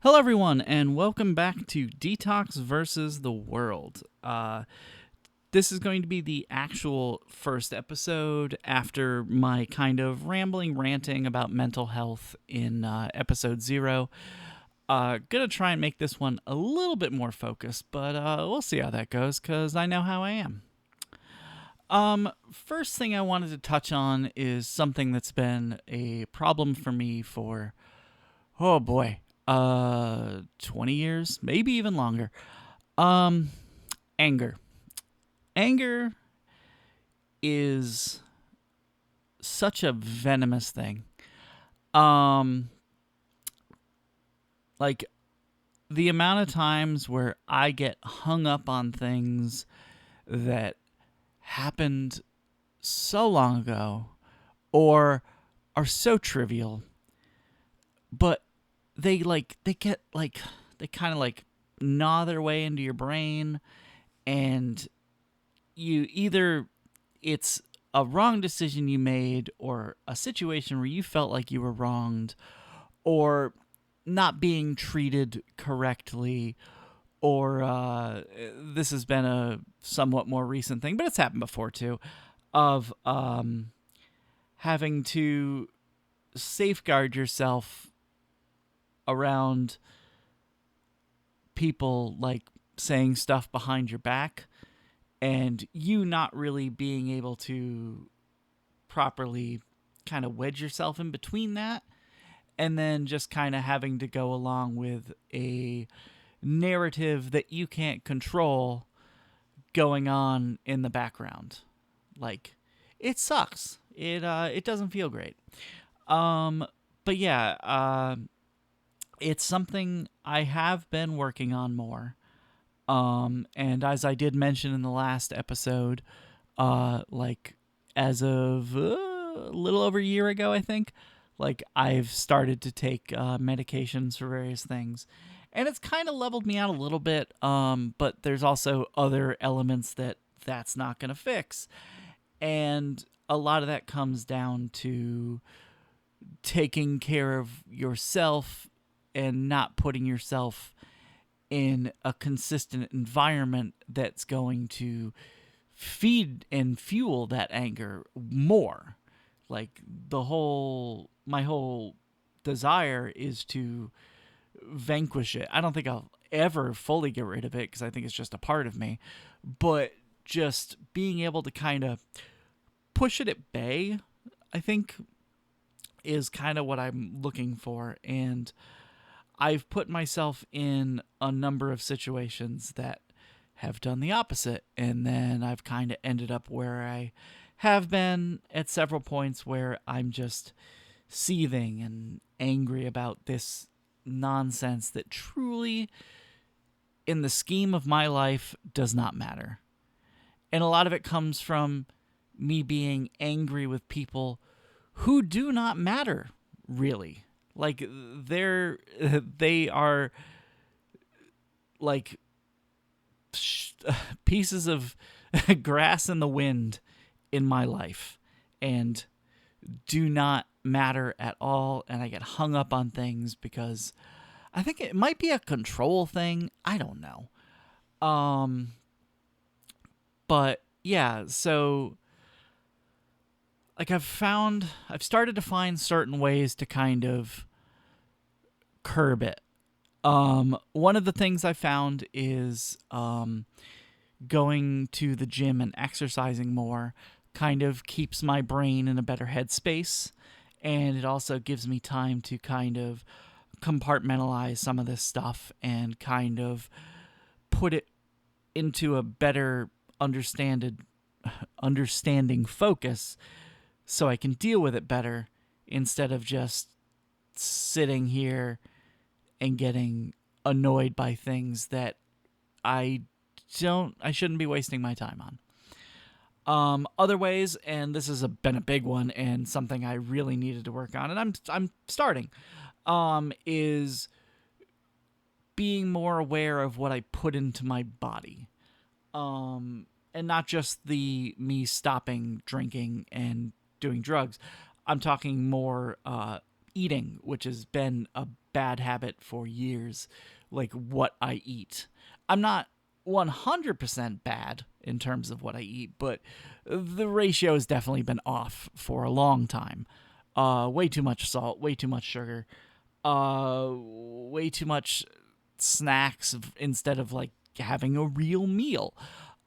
Hello, everyone, and welcome back to Detox versus the World. This is going to be the actual first episode after my kind of rambling, ranting about mental health in episode 0. Gonna try and make this one a little bit more focused, but we'll see how that goes because I know how I am. First thing I wanted to touch on is something that's been a problem for me for, oh boy, 20 years, maybe even longer. Um, Anger. Anger is such a venomous thing. Um, like the amount of times where I get hung up on things that happened so long ago or are so trivial, but they kind of like gnaw their way into your brain, and you either it's a wrong decision you made or a situation where you felt like you were wronged or not being treated correctly, or this has been a somewhat more recent thing, but it's happened before too, of having to safeguard yourself around people like saying stuff behind your back, and you not really being able to properly kind of wedge yourself in between that, and then just kind of having to go along with a narrative that you can't control going on in the background. Like, it sucks. It doesn't feel great. Um but yeah, it's something I have been working on more. And as I did mention in the last episode, like as of a little over a year ago, I think, like I've started to take medications for various things, and it's kind of leveled me out a little bit. But there's also other elements that's not going to fix, and a lot of that comes down to taking care of yourself and not putting yourself in a consistent environment that's going to feed and fuel that anger more. Like my whole desire is to vanquish it. I don't think I'll ever fully get rid of it because I think it's just a part of me, but just being able to kind of push it at bay, I think, is kind of what I'm looking for. And I've put myself in a number of situations that have done the opposite. And then I've kind of ended up where I have been at several points where I'm just seething and angry about this nonsense that truly, in the scheme of my life, does not matter. And a lot of it comes from me being angry with people who do not matter, really. Like they are like pieces of grass in the wind in my life, and do not matter at all. And I get hung up on things because I think it might be a control thing. I don't know. Um, but yeah, so like I've started to find certain ways to kind of curb it. One of the things I found is going to the gym and exercising more kind of keeps my brain in a better headspace, and it also gives me time to kind of compartmentalize some of this stuff and kind of put it into a better understanding focus so I can deal with it better instead of just sitting here and getting annoyed by things that I I shouldn't be wasting my time on. Other ways, and this has been a big one and something I really needed to work on, and I'm starting, is being more aware of what I put into my body, and not just the me stopping drinking and doing drugs. I'm talking more eating, which has been a bad habit for years, like what I eat. I'm not 100% bad in terms of what I eat, but the ratio has definitely been off for a long time. Way too much salt, way too much sugar, way too much snacks instead of like having a real meal.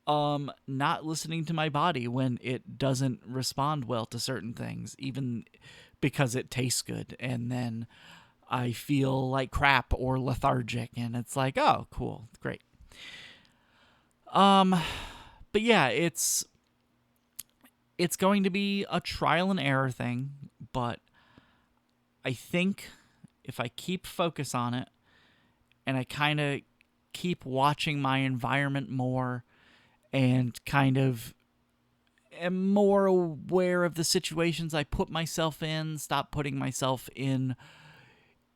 Not listening to my body when it doesn't respond well to certain things, even because it tastes good, and then I feel like crap or lethargic, and it's like, oh, cool, great. Um, but yeah, it's going to be a trial and error thing, but I think if I keep focus on it and I kind of keep watching my environment more and kind of am more aware of the situations I put myself in, stop putting myself in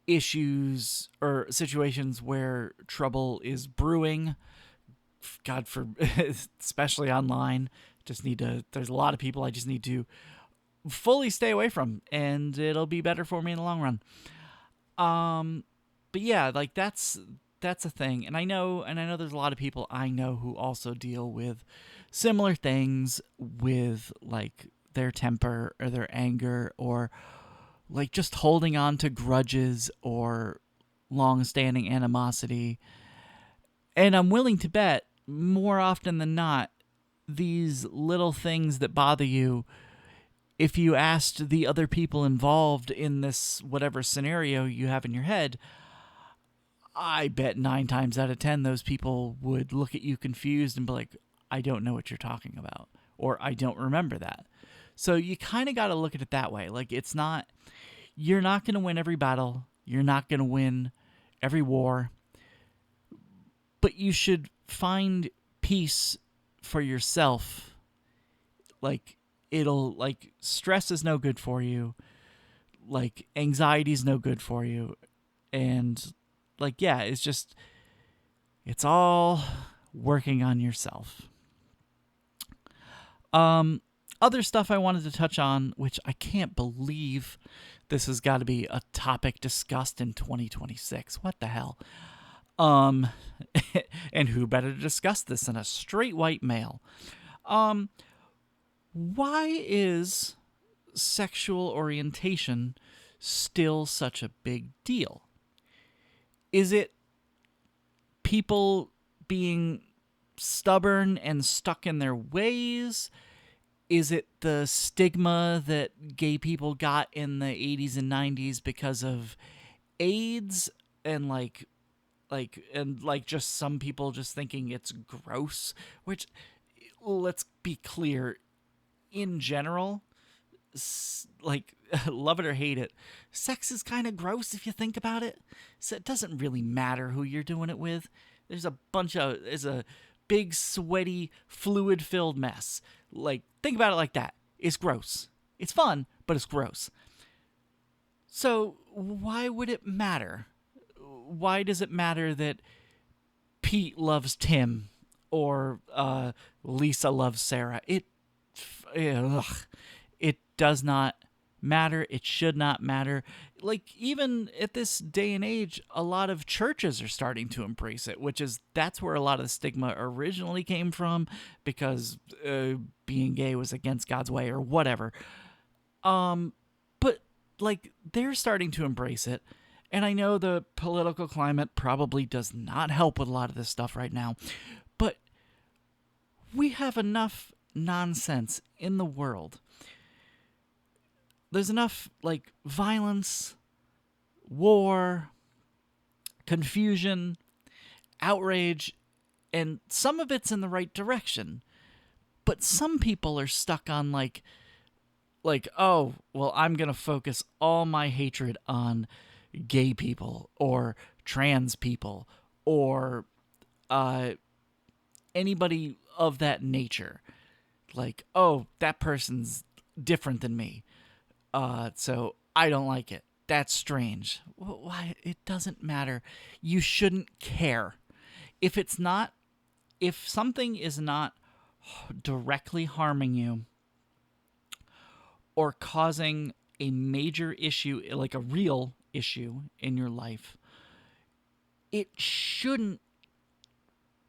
issues or situations where trouble is brewing. God for especially online. Just need to, there's a lot of people I just need to fully stay away from, and it'll be better for me in the long run. But yeah, like that's a thing, and I know there's a lot of people I know who also deal with similar things with like their temper or their anger or like just holding on to grudges or long-standing animosity. And I'm willing to bet more often than not, these little things that bother you, if you asked the other people involved in this whatever scenario you have in your head, I bet 9 times out of 10 those people would look at you confused and be like, I don't know what you're talking about, or I don't remember that. So you kind of got to look at it that way. Like, it's not, you're not going to win every battle, you're not going to win every war, but you should find peace for yourself. Like, it'll, like, stress is no good for you, like anxiety is no good for you, and like, yeah, it's all working on yourself. Other stuff I wanted to touch on, which I can't believe this has got to be a topic discussed in 2026. What the hell? And who better to discuss this than a straight white male? Why is sexual orientation still such a big deal? Is it people being stubborn and stuck in their ways? Is it the stigma that gay people got in the 80s and 90s because of AIDS and like just some people just thinking it's gross, which, let's be clear, in general, like, love it or hate it, sex is kind of gross if you think about it. So it doesn't really matter who you're doing it with. There's a big, sweaty, fluid-filled mess. Like, think about it like that. It's gross. It's fun, but it's gross. So why would it matter? Why does it matter that Pete loves Tim or Lisa loves Sarah? It does not matter. It should not matter. Like, even at this day and age, a lot of churches are starting to embrace it, that's where a lot of the stigma originally came from, because being gay was against God's way or whatever. But like, they're starting to embrace it. And I know the political climate probably does not help with a lot of this stuff right now, but we have enough nonsense in the world. There's enough, like, violence, war, confusion, outrage, and some of it's in the right direction. But some people are stuck on, like, oh, well, I'm going to focus all my hatred on gay people or trans people or anybody of that nature. Like, oh, that person's different than me, so I don't like it. That's strange. Why? It doesn't matter. You shouldn't care. If something is not directly harming you or causing a major issue, like a real issue in your life, it shouldn't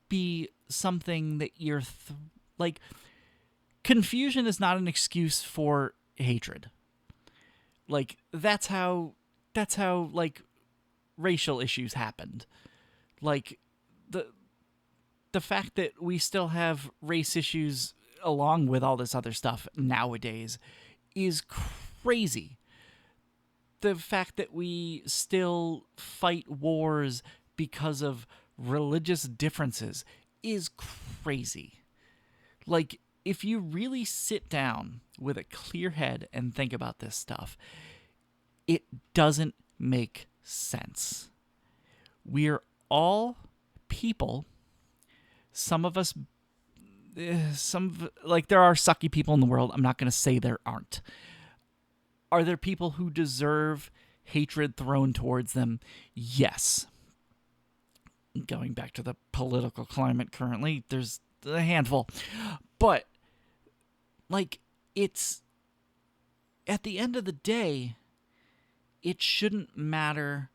be something that you're like, confusion is not an excuse for hatred. Like, that's how like racial issues happened. Like, the fact that we still have race issues along with all this other stuff nowadays is crazy. The fact that we still fight wars because of religious differences is crazy. Like, if you really sit down with a clear head and think about this stuff, it doesn't make sense. We're all people. Some of us, like, there are sucky people in the world. I'm not going to say there aren't. Are there people who deserve hatred thrown towards them? Yes. Going back to the political climate currently, there's a handful. But, like, it's, at the end of the day, it shouldn't matter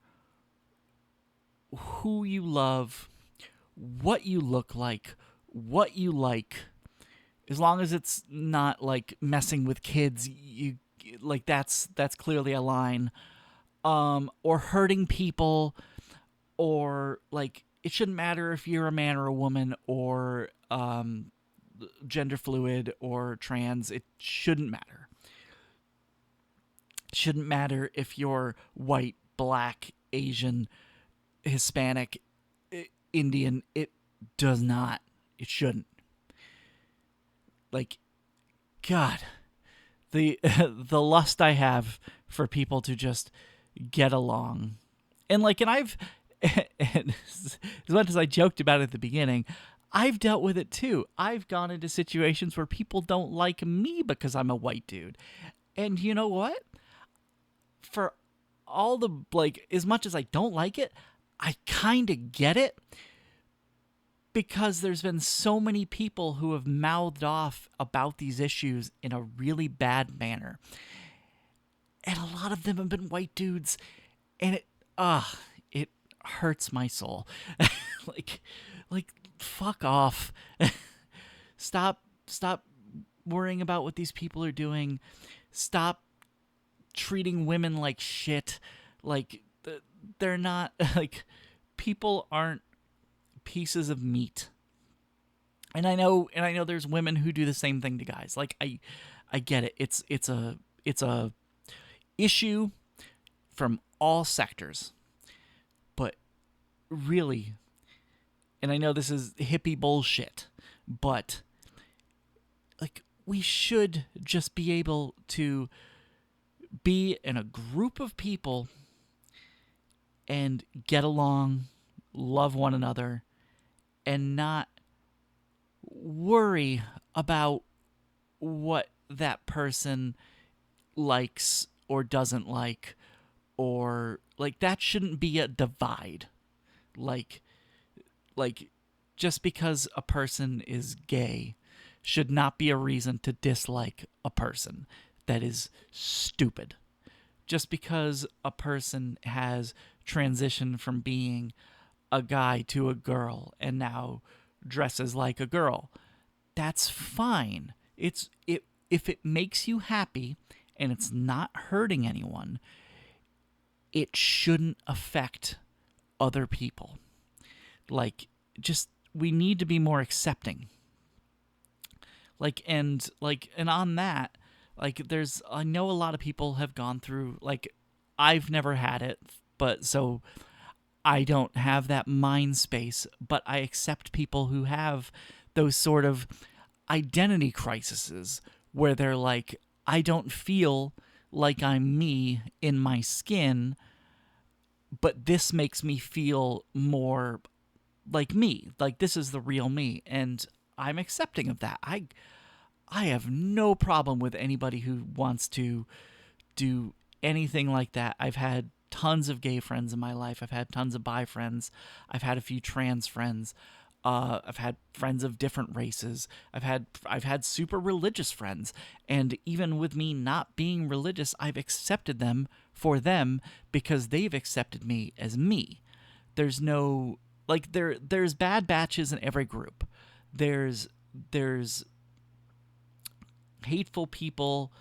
who you love, what you look like, what you like, as long as it's not like messing with kids. You like, that's clearly a line, or hurting people, or like, it shouldn't matter if you're a man or a woman, or gender fluid or trans. It shouldn't matter. It shouldn't matter if you're white, black, Asian, Hispanic, Indian. It does not. It shouldn't. Like, God, the the lust I have for people to just get along, and I've and as much as I joked about it at the beginning, I've dealt with it too. I've gone into situations where people don't like me because I'm a white dude, and you know what? For all the, like, as much as I don't like it, I kind of get it, because there's been so many people who have mouthed off about these issues in a really bad manner. And a lot of them have been white dudes, and it hurts my soul. like fuck off. Stop worrying about what these people are doing. Stop treating women like shit. Like, they're not, like, people aren't pieces of meat. And I know there's women who do the same thing to guys. Like, I get it. It's a issue from all sectors. But really, and I know this is hippie bullshit, but, like, we should just be able to be in a group of people and get along, love one another, and not worry about what that person likes or doesn't like, or, like, that shouldn't be a divide. Like just because a person is gay should not be a reason to dislike a person. That is stupid. Just because a person has transitioned from being a guy to a girl and now dresses like a girl, that's fine. If it makes you happy and it's not hurting anyone, it shouldn't affect other people. Like, just, we need to be more accepting. And on that, like, I know a lot of people have gone through, like, I've never had it, but so I don't have that mind space, but I accept people who have those sort of identity crises where they're like, I don't feel like I'm me in my skin, but this makes me feel more like me. Like, this is the real me, and I'm accepting of that. I have no problem with anybody who wants to do anything like that. I've had tons of gay friends in my life. I've had tons of bi friends. I've had a few trans friends. I've had friends of different races. I've had super religious friends, and even with me not being religious, I've accepted them for them because they've accepted me as me. There's no like there's bad batches in every group. There's hateful people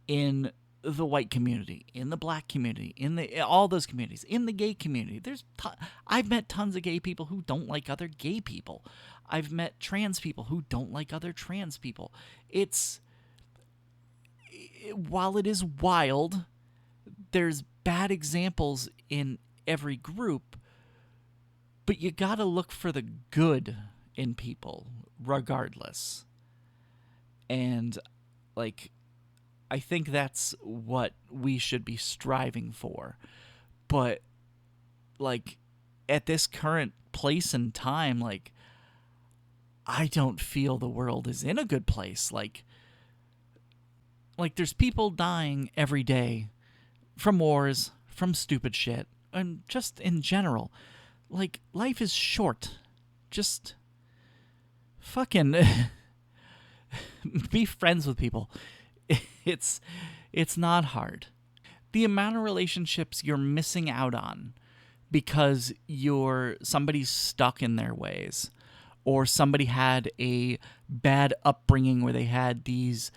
in the white community, in the black community, in the all those communities, in the gay community. I've met tons of gay people who don't like other gay people. I've met trans people who don't like other trans people. While it is wild, there's bad examples in every group, but you got to look for the good in people regardless. And like I think that's what we should be striving for. But like at this current place and time, like I don't feel the world is in a good place. Like there's people dying every day from wars, from stupid shit, and just in general. Like life is short. Just fucking be friends with people. It's it's not hard. The amount of relationships you're missing out on because somebody's stuck in their ways, or somebody had a bad upbringing where they had these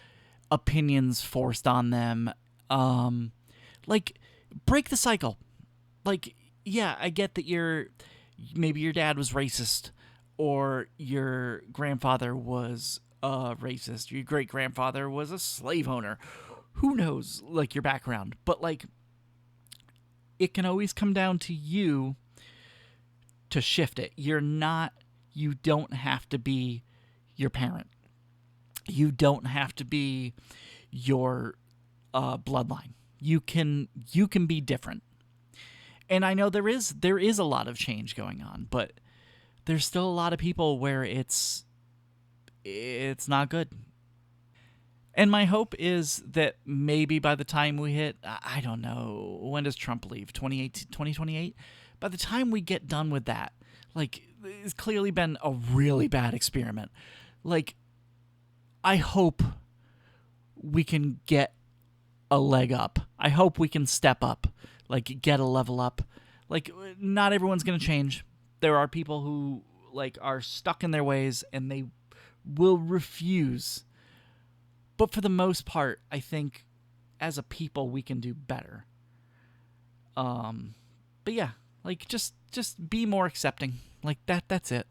opinions forced on them. Like break the cycle. Like yeah, I get that maybe your dad was racist, or your grandfather was racist, your great grandfather was a slave owner. Who knows, like your background, but like it can always come down to you to shift it. You don't have to be your parent. You don't have to be your bloodline. You can be different. And I know there is a lot of change going on, but there's still a lot of people where it's not good. And my hope is that maybe by the time we hit, I don't know, when does Trump leave? 2028? By the time we get done with that, like, it's clearly been a really bad experiment. Like, I hope we can get a leg up. I hope we can step up, like, get a level up. Like, not everyone's going to change. There are people who, like, are stuck in their ways and they will refuse. But for the most part, I think as a people we can do better. But yeah, like just be more accepting. Like that's it.